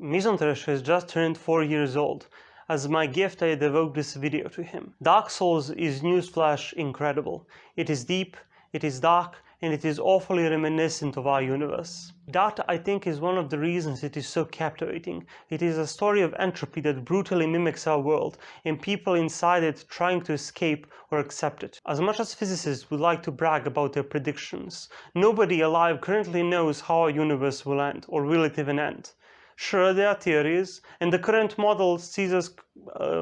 Misantresh has just turned 4 years old. As my gift, I devote this video to him. Dark Souls is newsflash incredible. It is deep, it is dark, and it is awfully reminiscent of our universe. That, I think, is one of the reasons it is so captivating. It is a story of entropy that brutally mimics our world, and people inside it trying to escape or accept it. As much as physicists would like to brag about their predictions, nobody alive currently knows how our universe will end, or will it even end. Sure, there are theories, and the current model sees us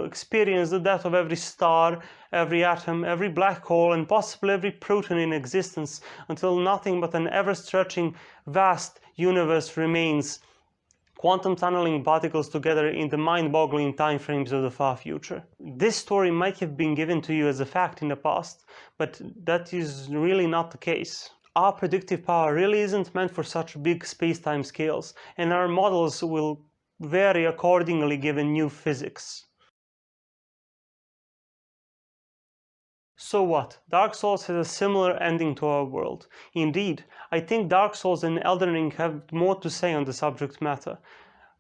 experience the death of every star, every atom, every black hole, and possibly every proton in existence, until nothing but an ever-stretching, vast universe remains, quantum tunneling particles together in the mind-boggling timeframes of the far future. This story might have been given to you as a fact in the past, but that is really not the case. Our predictive power really isn't meant for such big space-time scales, and our models will vary accordingly given new physics. So what? Dark Souls has a similar ending to our world. Indeed, I think Dark Souls and Elden Ring have more to say on the subject matter.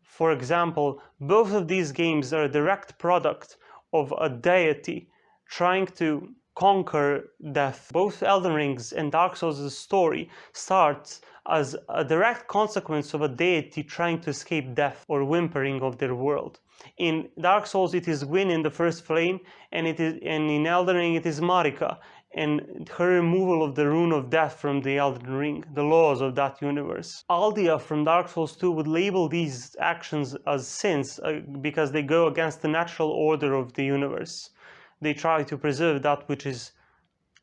For example, both of these games are a direct product of a deity trying to conquer death. Both Elden Ring's and Dark Souls' story starts as a direct consequence of a deity trying to escape death or whimpering of their world. In Dark Souls it is Gwyn in the first flame, and in Elden Ring it is Marika and her removal of the rune of death from the Elden Ring, the laws of that universe. Aldia from Dark Souls 2 would label these actions as sins because they go against the natural order of the universe. They try to preserve that which is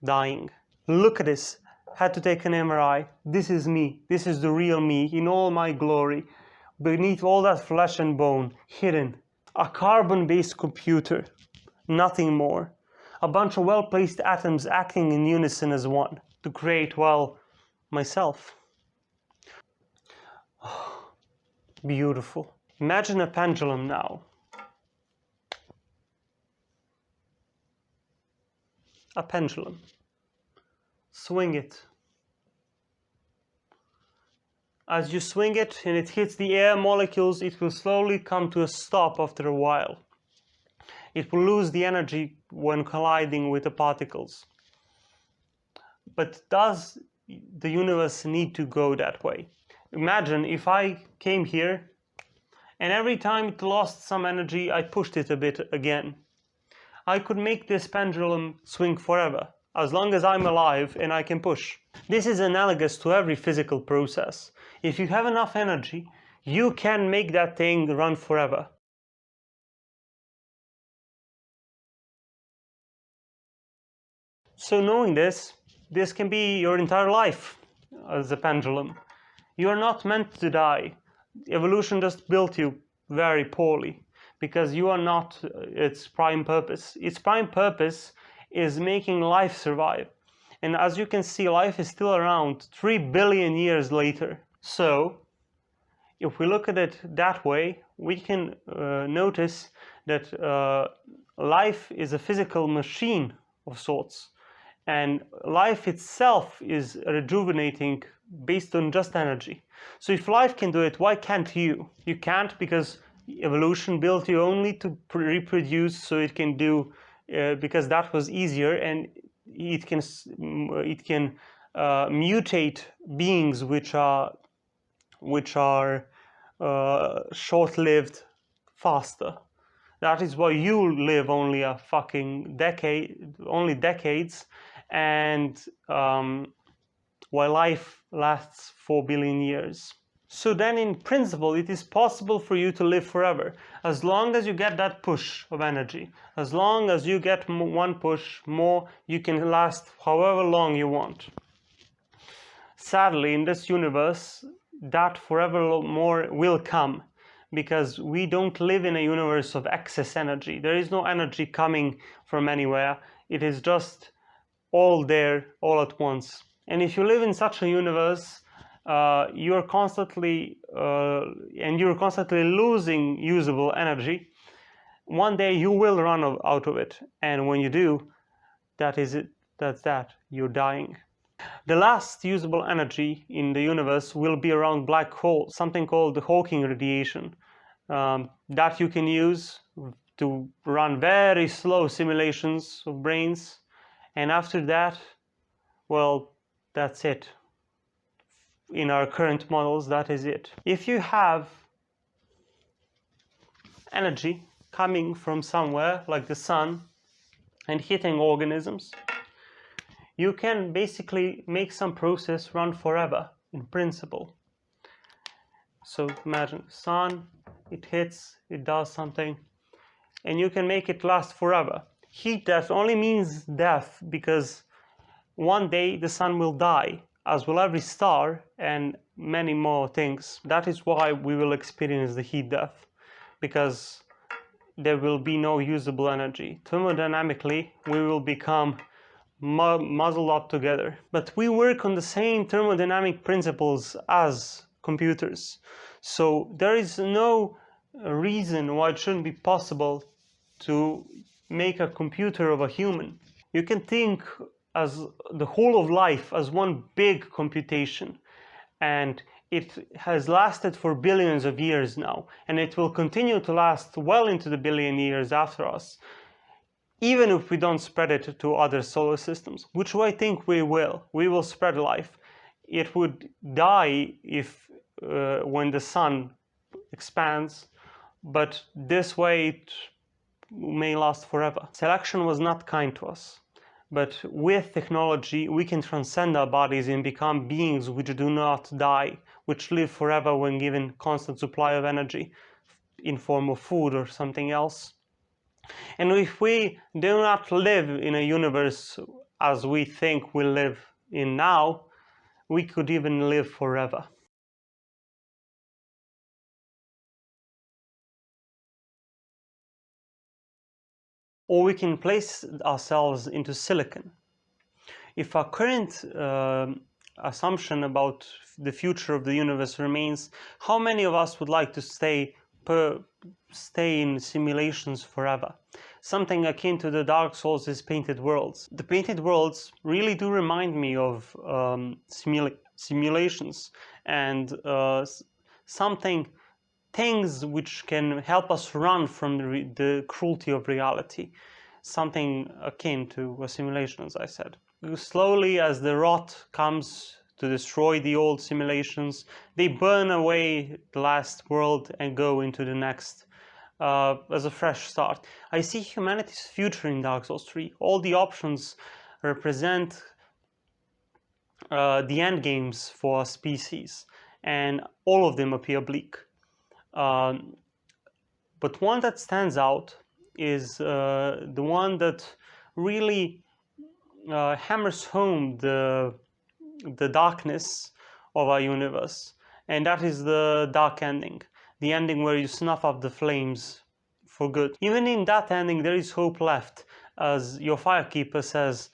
dying. Look at this. Had to take an MRI. This is me. This is the real me in all my glory. Beneath all that flesh and bone, hidden. A carbon-based computer. Nothing more. A bunch of well-placed atoms acting in unison as one to create, well, myself. Beautiful. Imagine a pendulum now. A pendulum. Swing it. As you swing it and it hits the air molecules, it will slowly come to a stop after a while. It will lose the energy when colliding with the particles. But does the universe need to go that way? Imagine if I came here and every time it lost some energy, I pushed it a bit again. I could make this pendulum swing forever, as long as I'm alive and I can push. This is analogous to every physical process. If you have enough energy, you can make that thing run forever. So knowing this can be your entire life as a pendulum. You are not meant to die. Evolution just built you very poorly, because you are not its prime purpose. Its prime purpose is making life survive. And as you can see, life is still around 3 billion years later. So, if we look at it that way, we can notice that life is a physical machine of sorts. And life itself is rejuvenating based on just energy. So if life can do it, why can't you? You can't because evolution built you only to reproduce, so it can do because that was easier, and it can mutate beings which are short-lived faster. That is why you live only a fucking decades, and while life lasts 4 billion years. So then, in principle, it is possible for you to live forever, as long as you get that push of energy. As long as you get one push more, you can last however long you want. Sadly, in this universe, that forever more will come, because we don't live in a universe of excess energy. There is no energy coming from anywhere. It is just all there, all at once. And if you live in such a universe, you're constantly losing usable energy. One day you will run out of it, and when you do, that is it. That's that. You're dying. The last usable energy in the universe will be around black holes, something called the Hawking radiation. that you can use to run very slow simulations of brains. And after that, well, that's it. In our current models, that is it. If you have energy coming from somewhere, like the sun, and hitting organisms, you can basically make some process run forever, in principle. So imagine sun, it hits, it does something, and you can make it last forever. Heat death only means death because one day the sun will die, as will every star and many more things. That is why we will experience the heat death, because there will be no usable energy. Thermodynamically, we will become muzzled up together. But we work on the same thermodynamic principles as computers. So there is no reason why it shouldn't be possible to make a computer of a human. You can think as the whole of life as one big computation, and it has lasted for billions of years now, and it will continue to last well into the billion years after us, even if we don't spread it to other solar systems, which I think we will. We will spread life. It would die if when the sun expands, but this way it may last forever. Selection was not kind to us, but with technology we can transcend our bodies and become beings which do not die, which live forever when given constant supply of energy in form of food or something else. And if we do not live in a universe as we think we live in now, we could even live forever. Or we can place ourselves into silicon. If our current assumption about the future of the universe remains, how many of us would like to stay in simulations forever? Something akin to the Dark Souls' Painted Worlds. The Painted Worlds really do remind me of simulations and things which can help us run from the cruelty of reality. Something akin to a simulation, as I said. Slowly, as the rot comes to destroy the old simulations, they burn away the last world and go into the next as a fresh start. I see humanity's future in Dark Souls 3. All the options represent the end games for a species, and all of them appear bleak. But one that stands out is the one that really hammers home the darkness of our universe, and that is the dark ending, the ending where you snuff up the flames for good. Even in that ending there is hope left, as your firekeeper says,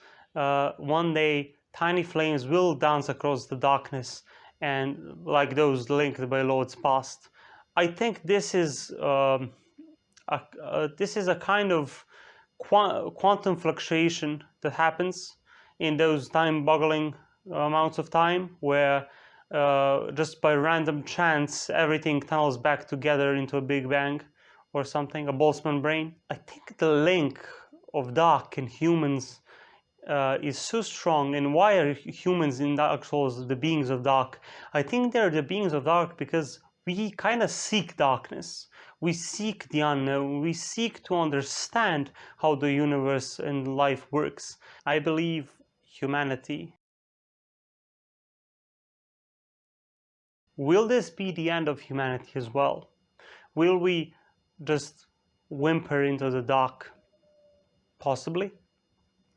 one day tiny flames will dance across the darkness, and like those linked by Lord's past. I think this is a kind of quantum fluctuation that happens in those time-boggling amounts of time, where just by random chance everything tunnels back together into a Big Bang or something, a Boltzmann brain. I think the link of dark and humans is so strong. And why are humans in Dark Souls the beings of dark? I think they're the beings of dark because we kind of seek darkness. We seek the unknown. We seek to understand how the universe and life works. I believe humanity. Will this be the end of humanity as well? Will we just whimper into the dark? Possibly.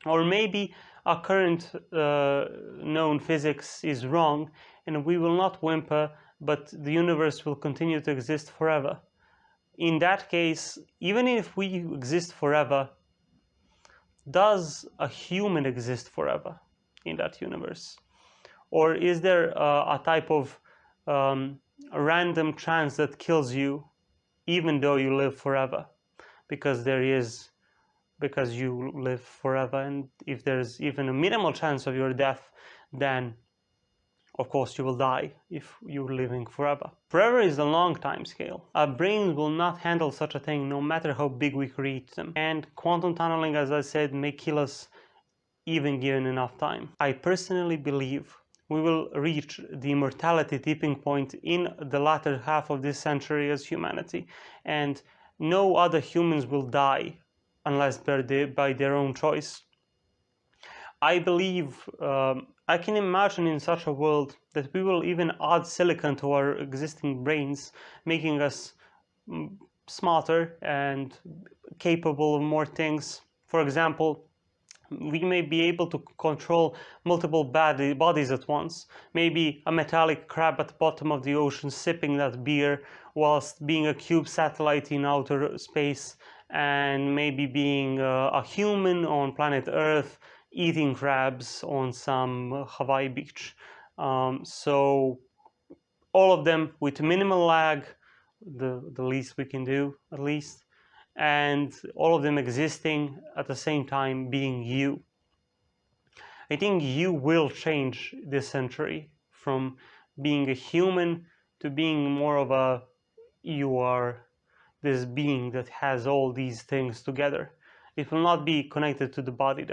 Or maybe our current known physics is wrong and we will not whimper, but the universe will continue to exist forever. In that case, even if we exist forever, does a human exist forever in that universe? Or is there a type of a random chance that kills you even though you live forever? Because you live forever, and if there's even a minimal chance of your death, then Of course, you will die if you're living forever. Forever is a long time scale. Our brains will not handle such a thing no matter how big we create them. And quantum tunneling, as I said, may kill us even given enough time. I personally believe we will reach the immortality tipping point in the latter half of this century as humanity, and no other humans will die unless by their own choice. I believe I can imagine in such a world that we will even add silicon to our existing brains, making us smarter and capable of more things. For example, we may be able to control multiple bodies at once. Maybe a metallic crab at the bottom of the ocean sipping that beer whilst being a cube satellite in outer space, and maybe being a human on planet Earth eating crabs on some Hawaii beach. So all of them with minimal lag, the least we can do at least, and all of them existing at the same time being you. I think you will change this century from being a human to being more of a, you are this being that has all these things together. It will not be connected to the body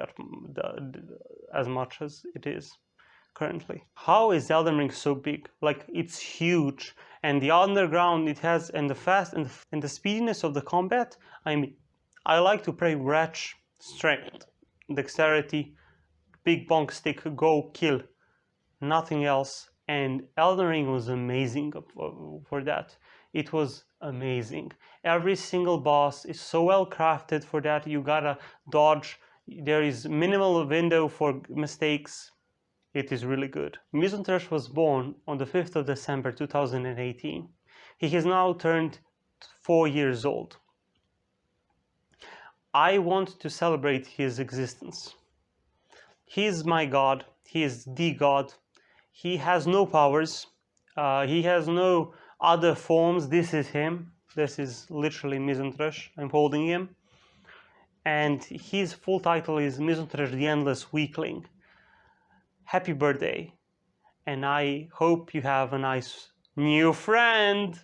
as much as it is currently. How is Elden Ring so big? Like, it's huge, and the underground it has, and the fast and the speediness of the combat. I mean, I like to play wretch, strength, dexterity, big bonk stick, go kill, nothing else. And Elden Ring was amazing for that. It was amazing. Every single boss is so well crafted for that. You gotta dodge. There is minimal window for mistakes. It is really good. Misanthrope was born on the 5th of December 2018. He has now turned 4 years old. I want to celebrate his existence. He is my god. He is the god. He has no powers. He has no other forms. This is him. This is literally Misanthrope. I'm holding him. And his full title is Misanthrope the Endless Weakling. Happy birthday. And I hope you have a nice new friend.